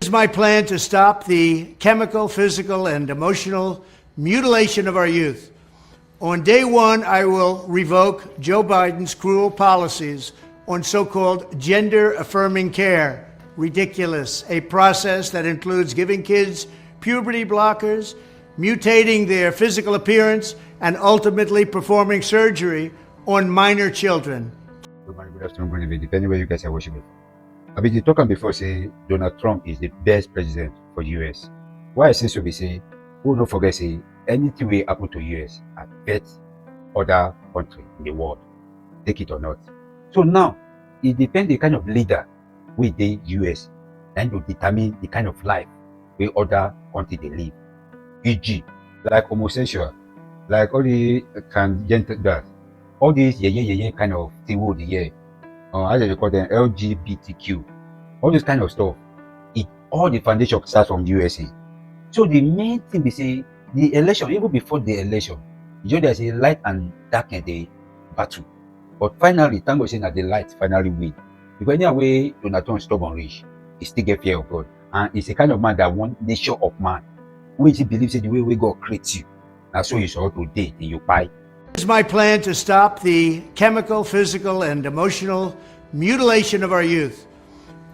Here's my plan to stop the chemical, physical, and emotional mutilation of our youth. On day one, I will revoke Joe Biden's cruel policies on so-called gender-affirming care. Ridiculous. A process that includes giving kids puberty blockers, mutating their physical appearance, and ultimately performing surgery on minor children. Good morning, good afternoon, good evening, depending where you guys are watching me. I've been talking before, say Donald Trump is the best president for US. Why I say so, be say, who don't forget, say anything will happen to US affect other country in the world, take it or not. So now, it depends the kind of leader with the US and to determine the kind of life where other country they live. E.g., like homosexual, like all the transgender, all these kind of thing would how do they call them, LGBTQ, all this kind of stuff. It all the foundation starts from USA. So the main thing we say, the election, even before the election, there's a light and dark in the battle. But finally, thank God saying that the light finally win. Because anyway, Donald Trump stubborn rich, he still get fear of God. And he's a kind of man that want nature of man. Which he believes in the way God creates you. That's so you saw today in your pie. Here's my plan to stop the chemical, physical, and emotional mutilation of our youth.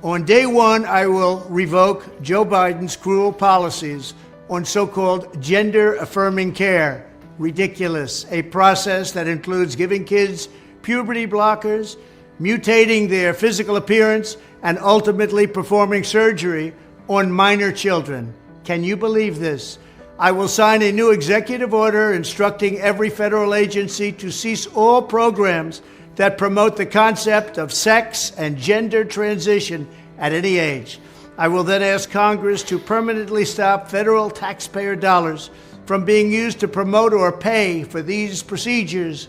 On day one, I will revoke Joe Biden's cruel policies on so-called gender-affirming care. Ridiculous. A process that includes giving kids puberty blockers, mutating their physical appearance, and ultimately performing surgery on minor children. Can you believe this? I will sign a new executive order instructing every federal agency to cease all programs that promote the concept of sex and gender transition at any age. I will then ask Congress to permanently stop federal taxpayer dollars from being used to promote or pay for these procedures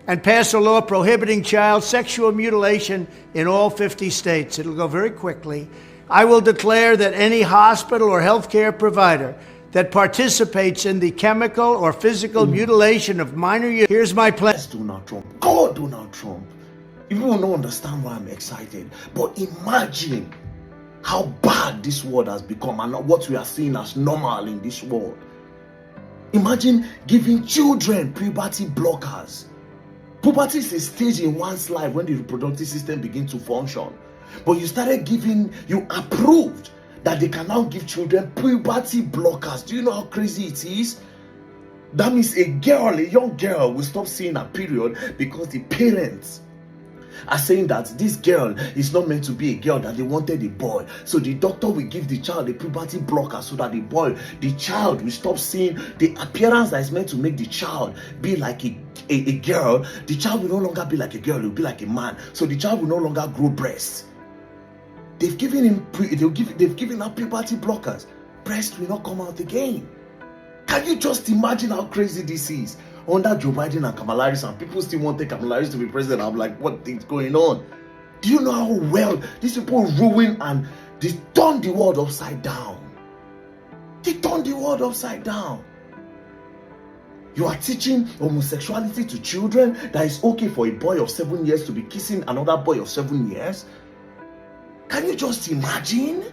and pass a law prohibiting child sexual mutilation in all 50 states. It'll go very quickly. I will declare that any hospital or healthcare provider that participates in the chemical or physical mutilation of minor youth. Here's my plan. Yes, Donald Trump. God, Donald Trump. You don't understand why I'm excited. But imagine how bad this world has become and what we are seeing as normal in this world. Imagine giving children puberty blockers. Puberty is a stage in one's life when the reproductive system begins to function. But you approved that they can now give children puberty blockers. Do you know how crazy it is? That means a young girl will stop seeing her period because the parents are saying that this girl is not meant to be a girl, that they wanted a boy. So the doctor will give the child a puberty blocker so that the child will stop seeing the appearance that is meant to make the child be like a girl. The child will no longer be like a girl, it will be like a man. So the child will no longer grow breasts. They've given her puberty blockers. Breast will not come out again. Can you just imagine how crazy this is? Under Joe Biden and Kamala, and people still want Kamala to be president. I'm like, what is going on? Do you know how well these people ruin and they turn the world upside down? They turn the world upside down. You are teaching homosexuality to children, that it's okay for a boy of 7 years to be kissing another boy of 7 years. Can you just imagine?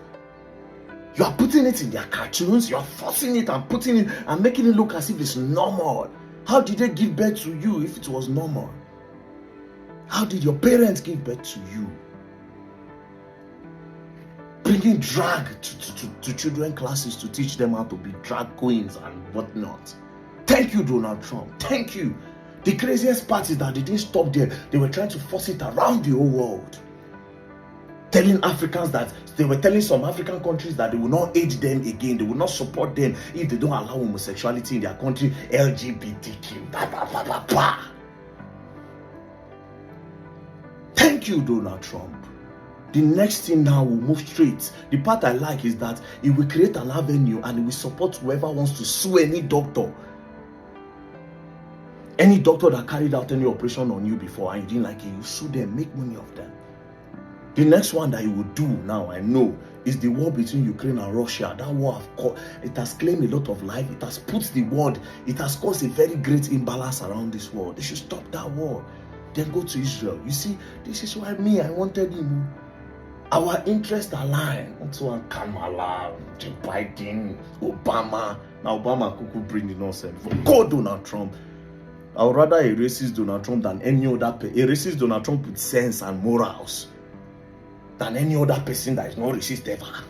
You are putting it in their cartoons, you are forcing it and putting it and making it look as if it's normal. How did they give birth to you if it was normal? How did your parents give birth to you? Bringing drag to children classes to teach them how to be drag queens and whatnot. Thank you, Donald Trump. Thank you. The craziest part is that they didn't stop there. They were trying to force it around the whole world. Telling Africans that they were telling some African countries that they will not aid them again, they will not support them if they don't allow homosexuality in their country. LGBTQ. Blah, blah, blah, blah, blah. Thank you, Donald Trump. The next thing now will move straight. The part I like is that it will create an avenue and it will support whoever wants to sue any doctor. Any doctor that carried out any operation on you before and you didn't like it, you sue them, make money off them. The next one that you will do now, I know, is the war between Ukraine and Russia. That war, it has claimed a lot of life. It has put the world, it has caused a very great imbalance around this world. They should stop that war. Then go to Israel. You see, this is why I wanted him. Our interests align. Also on Kamala, Joe Biden, Obama. Now Obama could bring the nonsense. Go Donald Trump. I would rather a racist Donald Trump than any other a racist Donald Trump with sense and morals than any other person that is not racist ever.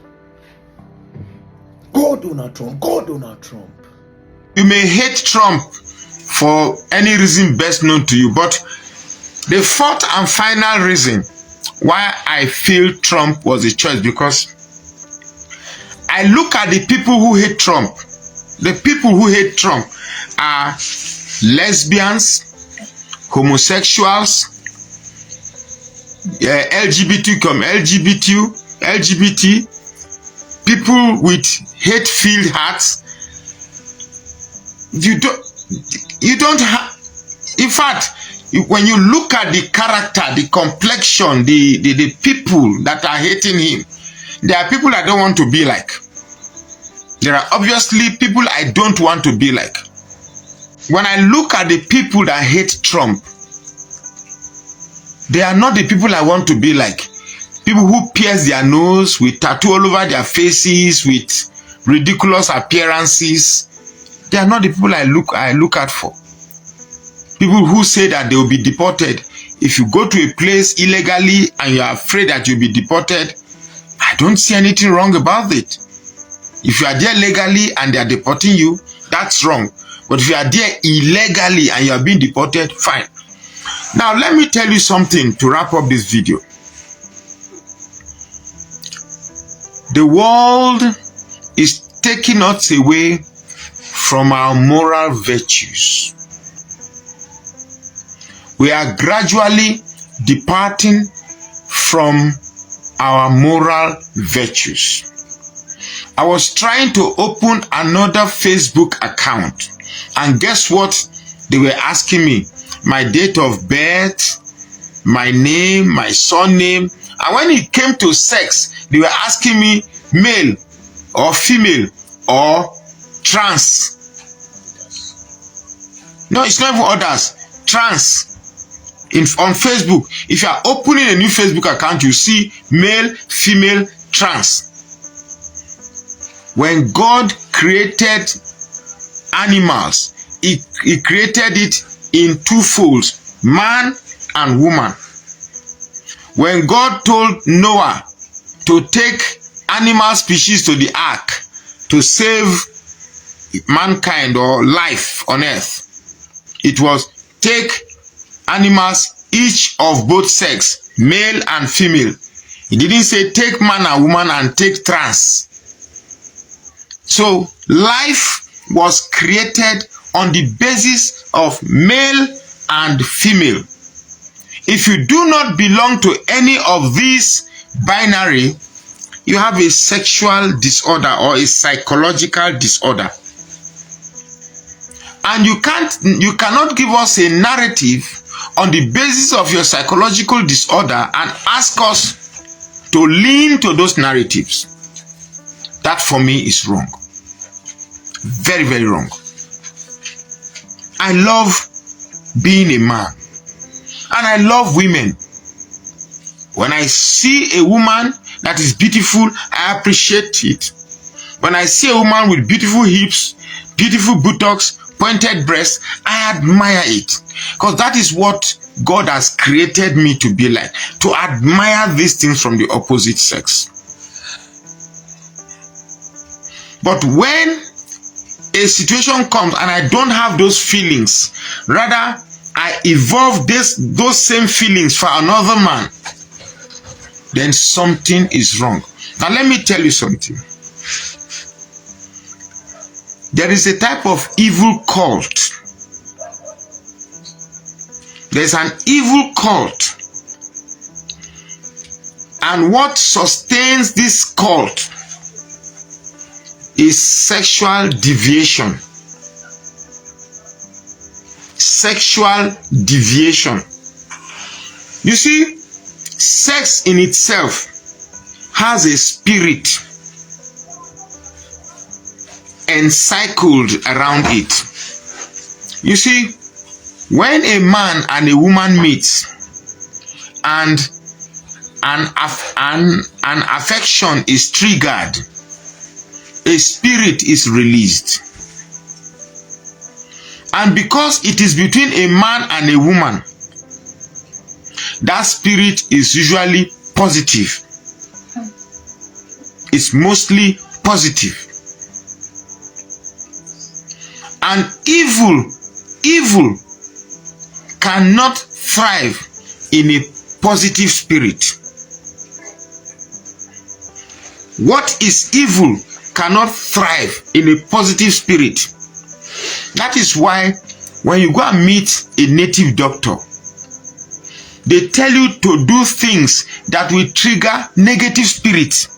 Go Donald Trump. Go Donald Trump. You may hate Trump for any reason best known to you, but the fourth and final reason why I feel Trump was a choice, because I look at the people who hate Trump. The people who hate Trump are lesbians, homosexuals, LGBT, people with hate-filled hearts. You don't have, in fact, when you look at the character, the complexion, the people that are hating him, there are people I don't want to be like. There are obviously people I don't want to be like. When I look at the people that hate Trump, they are not the people I want to be like. People who pierce their nose with tattoo all over their faces, with ridiculous appearances. They are not the people I look at for. People who say that they will be deported. If you go to a place illegally and you are afraid that you'll be deported, I don't see anything wrong about it. If you are there legally and they are deporting you, that's wrong. But if you are there illegally and you are being deported, fine. Now, let me tell you something to wrap up this video. The world is taking us away from our moral virtues. We are gradually departing from our moral virtues. I was trying to open another Facebook account, and guess what they were asking me? My date of birth, my name, my surname, and when it came to sex, they were asking me male or female or trans. No, it's not even others. Trans. On Facebook, if you are opening a new Facebook account, you see male, female, trans. When God created animals, he created it in two folds, man and woman. When God told Noah to take animal species to the ark to save mankind or life on earth, it was take animals each of both sex, male and female. He didn't say take man and woman and take trans. So life was created on the basis of male and female. If you do not belong to any of these binary, you have a sexual disorder or a psychological disorder. And you cannot give us a narrative on the basis of your psychological disorder and ask us to lean to those narratives. That for me is wrong. Very, very wrong. I love being a man. And I love women. When I see a woman that is beautiful, I appreciate it. When I see a woman with beautiful hips, beautiful buttocks, pointed breasts, I admire it. Because that is what God has created me to be like. To admire these things from the opposite sex. But when a situation comes and I don't have those feelings, rather I evolve those same feelings for another man, then something is wrong. Now let me tell you something. There is a type of evil cult. There's an evil cult. And what sustains this cult is sexual deviation. Sexual deviation. You see, sex in itself has a spirit encircled around it. You see, when a man and a woman meet and an affection is triggered, a spirit is released. And because it is between a man and a woman, that spirit is usually positive. It's mostly positive. And evil cannot thrive in a positive spirit. What is evil cannot thrive in a positive spirit. That is why when you go and meet a native doctor, they tell you to do things that will trigger negative spirits.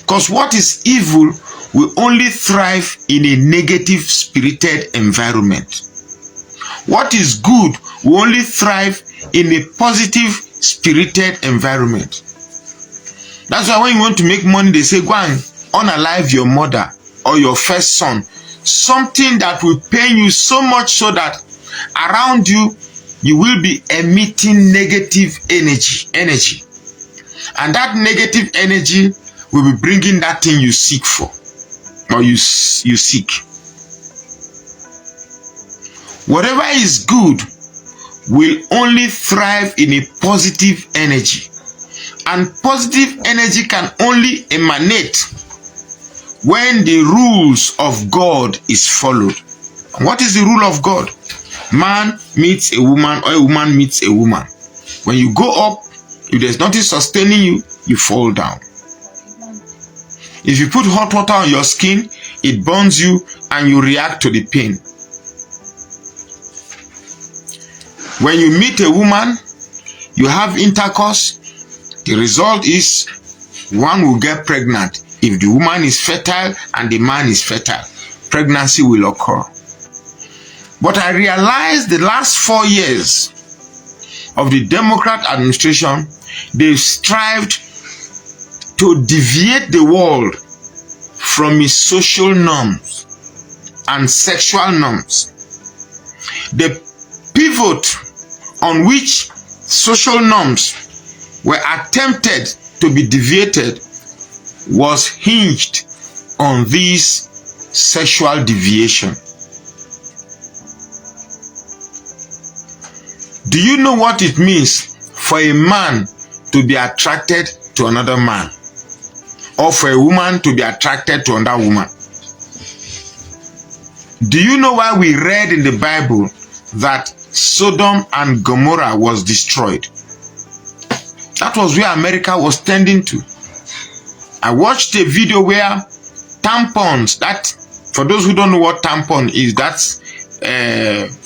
Because what is evil will only thrive in a negative spirited environment. What is good will only thrive in a positive spirited environment. That's why when you want to make money, they say go and unalive your mother or your first son. Something that will pain you so much so that around you, you will be emitting negative energy. And that negative energy will be bringing that thing you seek for, or you seek. Whatever is good will only thrive in a positive energy. And positive energy can only emanate when the rules of God is followed. And what is the rule of God? Man meets a woman or a woman meets a woman. When you go up, if there's nothing sustaining you, you fall down. If you put hot water on your skin, it burns you and you react to the pain. When you meet a woman, you have intercourse, the result is one will get pregnant. If the woman is fertile and the man is fertile, pregnancy will occur. But I realized the last 4 years of the Democrat administration, they've strived to deviate the world from its social norms and sexual norms. The pivot on which social norms were attempted to be deviated was hinged on this sexual deviation. Do you know what it means for a man to be attracted to another man, or for a woman to be attracted to another woman? Do you know why we read in the Bible that Sodom and Gomorrah was destroyed? That was where America was tending to. I watched a video where tampons, that, for those who don't know what tampon is, that's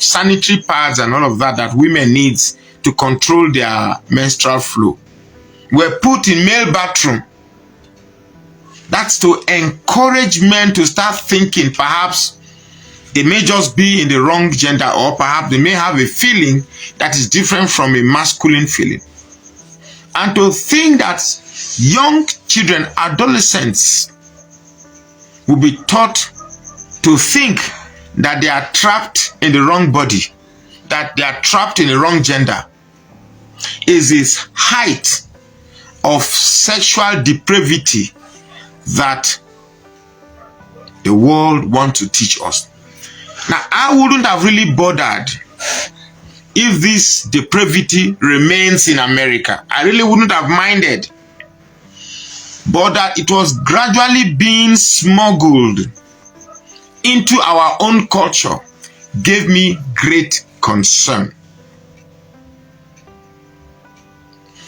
sanitary pads and all of that women need to control their menstrual flow, were put in male bathroom. That's to encourage men to start thinking perhaps they may just be in the wrong gender, or perhaps they may have a feeling that is different from a masculine feeling. And to think that young children, adolescents, will be taught to think that they are trapped in the wrong body, that they are trapped in the wrong gender, is this height of sexual depravity that the world wants to teach us. Now, I wouldn't have really bothered if this depravity remains in America. I really wouldn't have minded. But that it was gradually being smuggled into our own culture gave me great concern.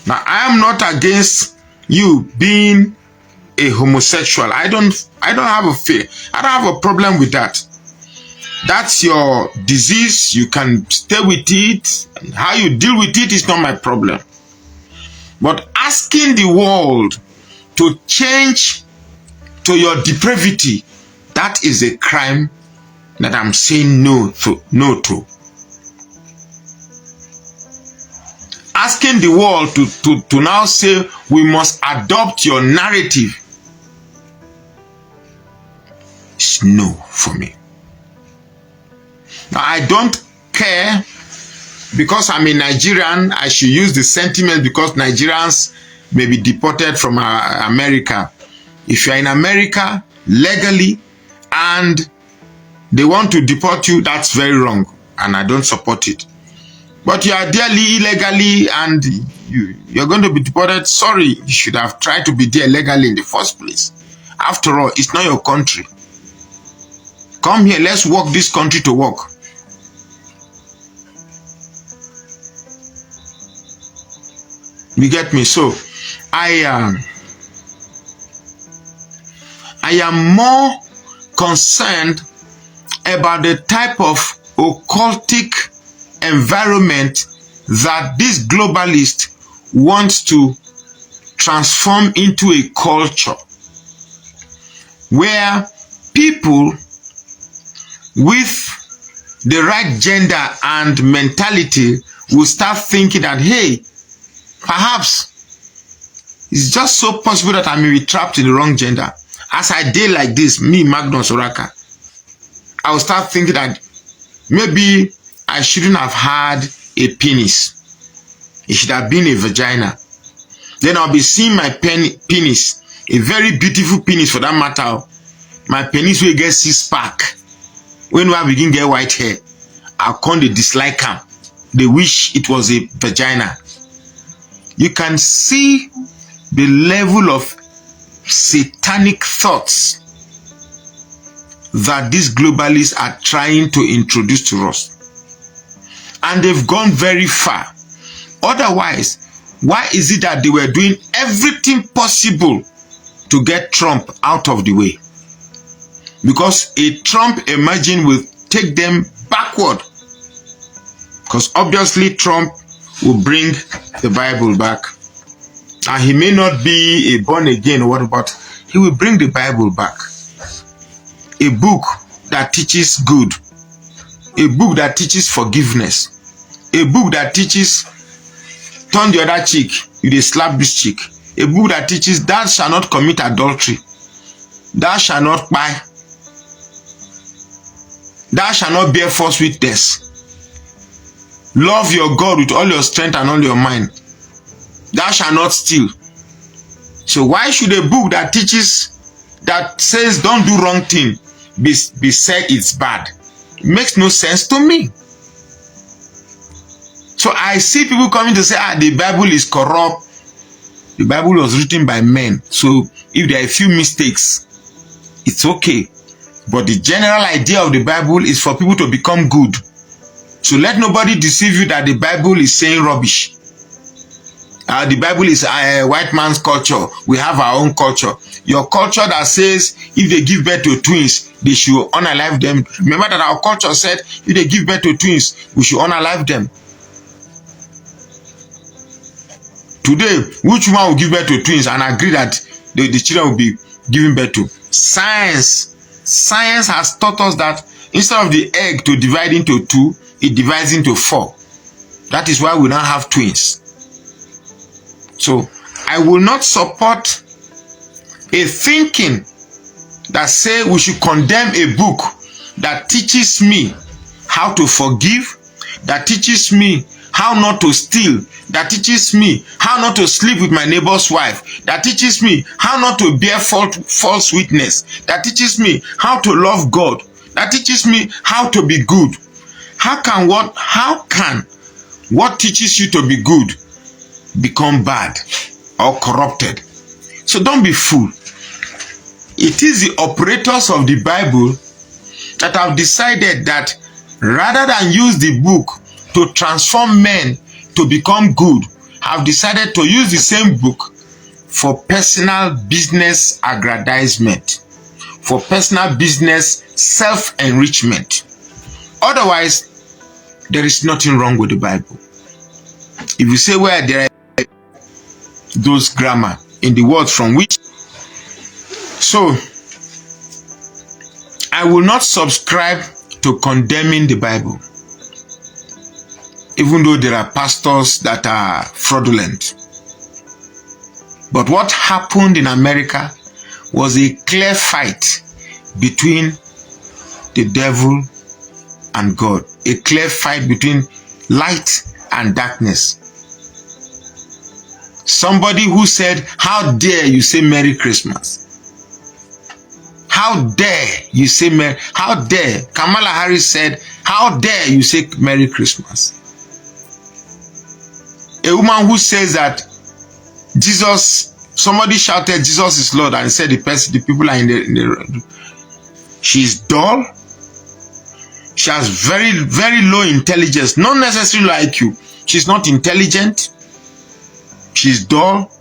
Now, I am not against you being a homosexual. I don't have a fear. I don't have a problem with that. That's your disease. You can stay with it. How you deal with it is not my problem. But asking the world to change to your depravity, that is a crime that I'm saying no to. Asking the world to now say we must adopt your narrative is no for me. Now, I don't care because I'm a Nigerian, I should use the sentiment because Nigerians may be deported from America. If you're in America legally and they want to deport you, that's very wrong, and I don't support it. But you are there illegally and you're going to be deported. Sorry, you should have tried to be there legally in the first place. After all, it's not your country. Come here, let's work this country to work. You get me? So, I am more concerned about the type of occultic environment that this globalist wants to transform into a culture where people with the right gender and mentality will start thinking that, hey, perhaps it's just so possible that I may be trapped in the wrong gender. As I did like this, me, Magnus Oraka, I will start thinking that maybe I shouldn't have had a penis. It should have been a vagina. Then I'll be seeing my penis, a very beautiful penis for that matter. My penis will get six-pack. When I begin get white hair, I'll come to dislike them. They wish it was a vagina. You can see the level of satanic thoughts that these globalists are trying to introduce to us. And they've gone very far. Otherwise, why is it that they were doing everything possible to get Trump out of the way? Because a Trump emerging will take them backward. Because obviously Trump will bring the Bible back. And he may not be a born again or what, but he will bring the Bible back. A book that teaches good. A book that teaches forgiveness. A book that teaches turn the other cheek, you dey slap this cheek. A book that teaches thou shalt not commit adultery. Thou shalt not buy. Thou shalt not bear false witness. Love your God with all your strength and all your mind. Thou shalt not steal. So why should a book that teaches, that says don't do wrong thing, be said it's bad? It makes no sense to me. So I see people coming to say, the Bible is corrupt. The Bible was written by men. So if there are a few mistakes, it's okay. But the general idea of the Bible is for people to become good. So let nobody deceive you that the Bible is saying rubbish. The Bible is a white man's culture. We have our own culture. Your culture that says if they give birth to twins, they should unalive them. Remember that our culture said if they give birth to twins, we should unalive them. Today, which one will give birth to twins and agree that the children will be given birth to? Science. Science has taught us that instead of the egg to divide into two, it divides into four. That is why we don't have twins. So, I will not support a thinking that say we should condemn a book that teaches me how to forgive, that teaches me how not to steal, that teaches me how not to sleep with my neighbor's wife, that teaches me how not to bear false witness, that teaches me how to love God, that teaches me how to be good. How can what teaches you to be good become bad or corrupted? So don't be fooled. It is the operators of the Bible that have decided that rather than use the book to transform men to become good, have decided to use the same book for personal business aggrandizement, for personal business self-enrichment. Otherwise, there is nothing wrong with the Bible. If you say where there are those grammar in the words from which, so I will not subscribe to condemning the Bible, even though there are pastors that are fraudulent. But what happened in America was a clear fight between the devil and God, a clear fight between light and darkness. Somebody who said, how dare you say Merry Christmas? How dare you say Merry? How dare? Kamala Harris said, how dare you say Merry Christmas? A woman who says that Jesus, somebody shouted Jesus is Lord, and said the people are in the she's dull. She has very, very low intelligence, not necessarily like you. She's not intelligent. She's dull.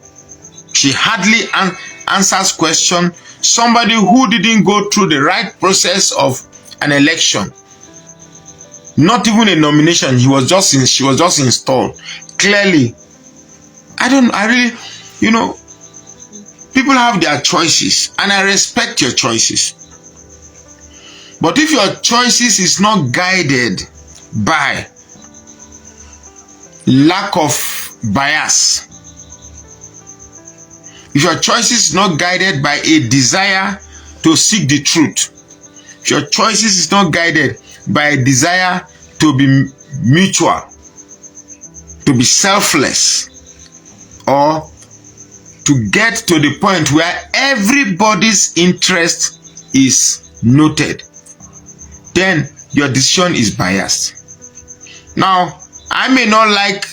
She hardly answers questions. Somebody who didn't go through the right process of an election, not even a nomination. She was just installed. Clearly, people have their choices, and I respect your choices. But if your choices is not guided by lack of bias, if your choices is not guided by a desire to seek the truth, if your choices is not guided by a desire to be mutual, to be selfless, or to get to the point where everybody's interest is noted, then your decision is biased. Now, I may not like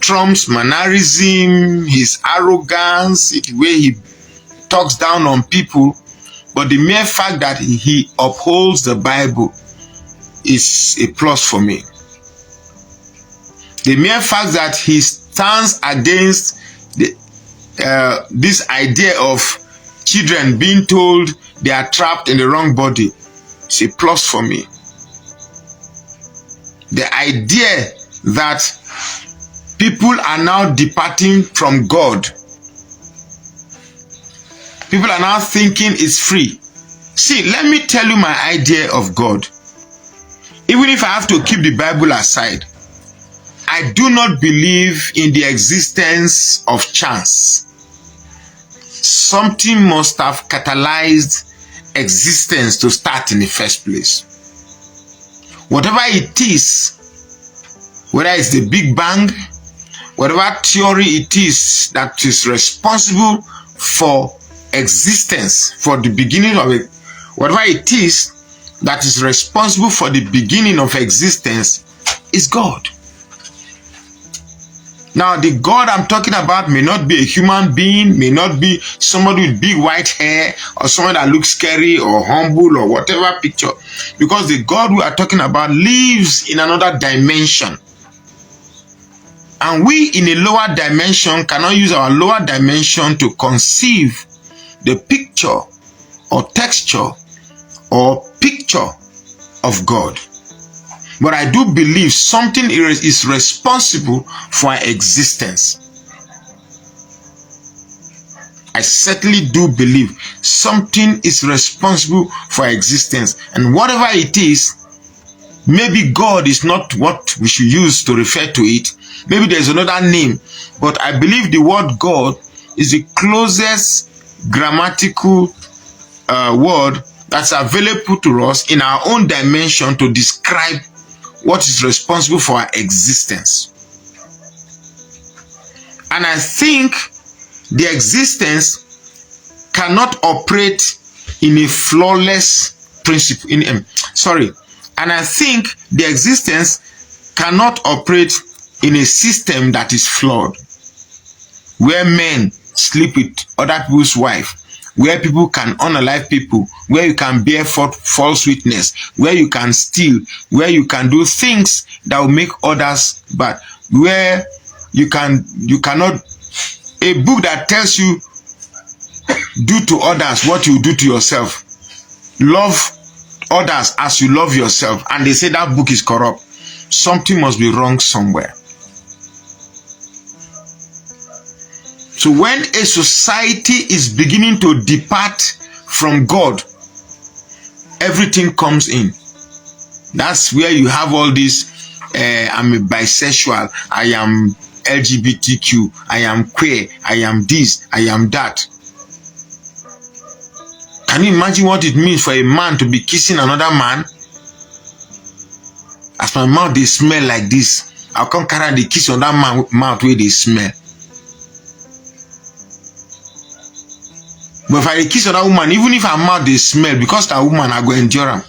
Trump's mannerism, his arrogance, the way he talks down on people, but the mere fact that he upholds the Bible is a plus for me. The mere fact that he stands against this idea of children being told they are trapped in the wrong body is a plus for me. The idea that people are now departing from God, people are now thinking it's free. See, let me tell you my idea of God. Even if I have to keep the Bible aside, I do not believe in the existence of chance. Something must have catalyzed existence to start in the first place. Whatever it is, whether it's the Big Bang, whatever theory it is that is responsible for existence, for the beginning of it, whatever it is that is responsible for the beginning of existence is God. Now, the God I'm talking about may not be a human being, may not be somebody with big white hair, or someone that looks scary or humble or whatever picture. Because the God we are talking about lives in another dimension. And we in a lower dimension cannot use our lower dimension to conceive the picture or texture or picture of God. But I do believe something is responsible for our existence. I certainly do believe something is responsible for our existence. And whatever it is, maybe God is not what we should use to refer to it. Maybe there's another name. But I believe the word God is the closest grammatical word that's available to us in our own dimension to describe what is responsible for our existence. And I think the existence cannot operate in a flawless principle. And I think the existence cannot operate in a system that is flawed, where men sleep with other people's wives, where people can unalive people, where you can bear false witness, where you can steal, where you can do things that will make others bad, where you cannot, a book that tells you do to others what you do to yourself, love others as you love yourself, and they say that book is corrupt. Something must be wrong somewhere. So when a society is beginning to depart from God, everything comes in. That's where you have all this, I'm a bisexual, I am LGBTQ, I am queer, I am this, I am that. Can you imagine what it means for a man to be kissing another man? As my mouth, they smell like this. I'll come carry the kiss on that man mouth where they smell. But if I kiss on that woman, even if her mouth they smell, because that woman I go endure her.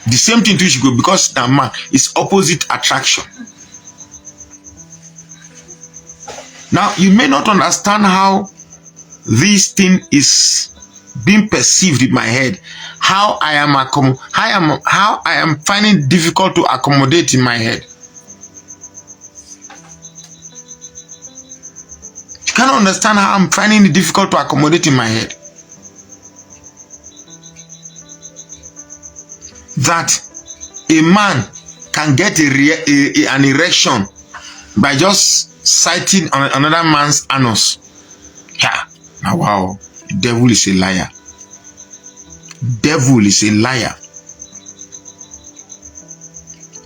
The same thing too she go, because that man is opposite attraction. Now you may not understand how this thing is being perceived in my head. How I am finding it difficult to accommodate in my head. You cannot understand how I'm finding it difficult to accommodate in my head. That a man can get an erection by just sighting on another man's anus. Yeah. Now, wow. The devil is a liar. Devil is a liar.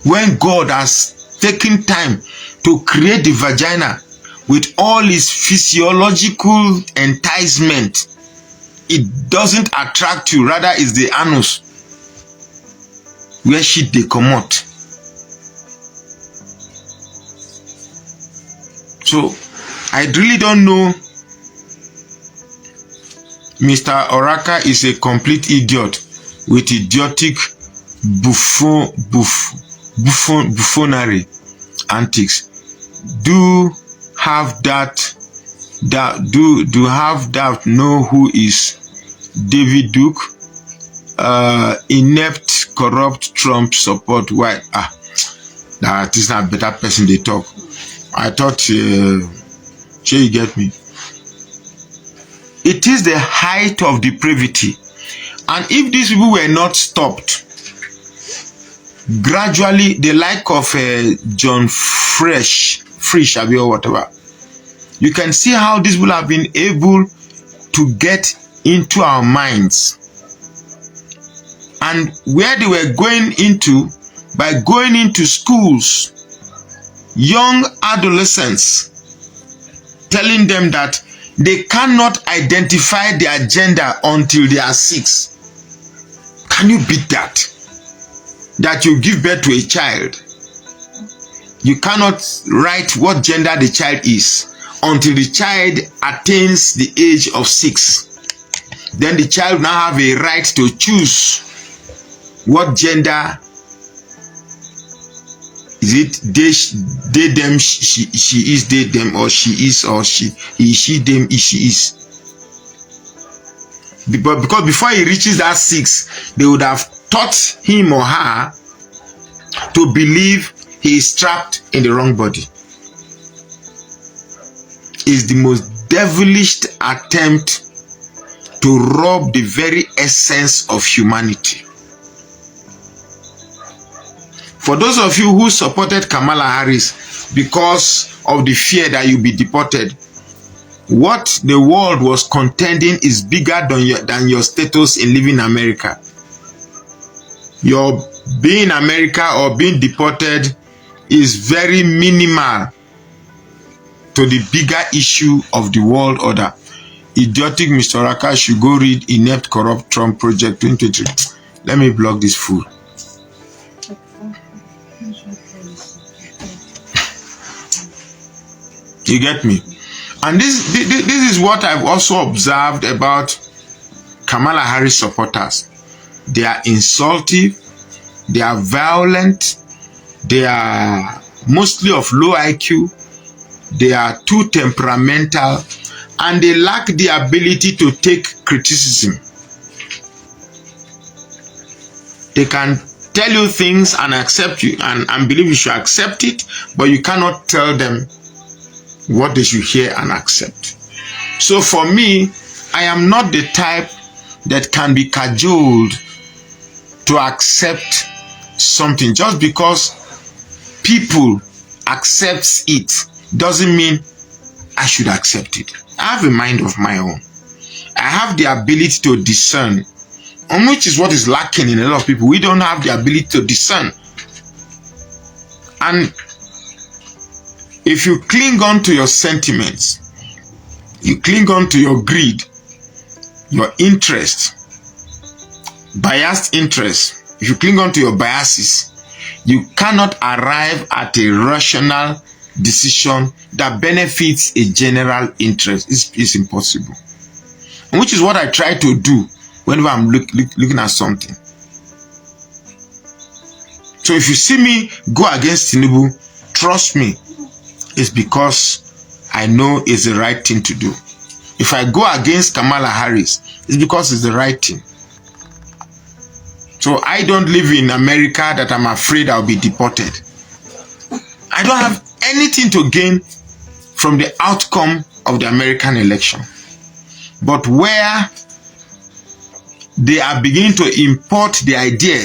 When God has taken time to create the vagina with all its physiological enticement, it doesn't attract you. Rather, it's the anus where shit they come out. So I really don't know. Mr. Oraka is a complete idiot with idiotic buffoonery antics. Do have doubt know who is David Duke? Inept, corrupt Trump support. Why? That is not a better person they talk. I thought, you get me. It is the height of depravity. And if these people were not stopped, gradually, the like of John Frisch, or whatever, you can see how these people have been able to get into our minds. And where they were going into, by going into schools, young adolescents, telling them that they cannot identify the agenda until they are 6. Can you beat that? That you give birth to a child, you cannot write what gender the child is until the child attains the age of 6. Then the child now have a right to choose what gender is it. They them, she is, they them, or she is, or he she them, she is. Because before he reaches that 6, they would have taught him or her to believe he is trapped in the wrong body. Is the most devilish attempt to rob the very essence of humanity. For those of you who supported Kamala Harris because of the fear that you'll be deported, what the world was contending is bigger than your status in living in America. Your being in America or being deported is very minimal to the bigger issue of the world order. Idiotic Mr. Raka should go read Inept Corrupt Trump Project 2023. Let me block this fool. You get me? And this is what I've also observed about Kamala Harris supporters. They are insultive, they are violent, they are mostly of low IQ, they are too temperamental, and they lack the ability to take criticism. They can tell you things and accept you and believe you should accept it, but you cannot tell them what they should hear and accept. So for me, I am not the type that can be cajoled to accept something. Just because people accept it doesn't mean I should accept it. I have a mind of my own. I have the ability to discern, and which is what is lacking in a lot of people. We don't have the ability to discern. And if you cling on to your sentiments, you cling on to your greed, your interest, biased interest, if you cling on to your biases, you cannot arrive at a rational decision that benefits a general interest. It's impossible. And which is what I try to do whenever I'm looking at something. So if you see me go against Tinubu, trust me, it's because I know it's the right thing to do. If I go against Kamala Harris, it's because it's the right thing. So I don't live in America that I'm afraid I'll be deported. I don't have anything to gain from the outcome of the American election. But where they are beginning to import the idea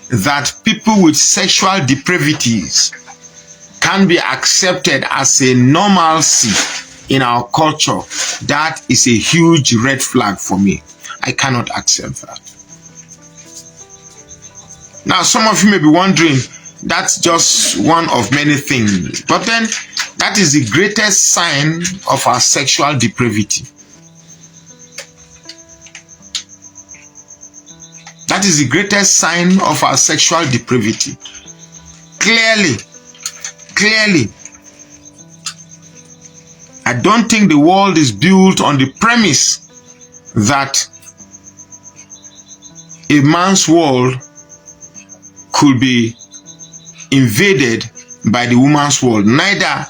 that people with sexual depravities can be accepted as a normalcy in our culture, that is a huge red flag for me. I cannot accept that. Now, some of you may be wondering, that's just one of many things. But then, that is the greatest sign of our sexual depravity. That is the greatest sign of our sexual depravity. Clearly, I don't think the world is built on the premise that a man's world could be invaded by the woman's world. Neither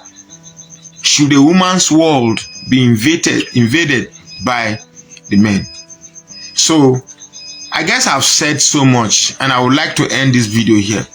should a woman's world be invaded by the men. So I guess I've said so much, and I would like to end this video here.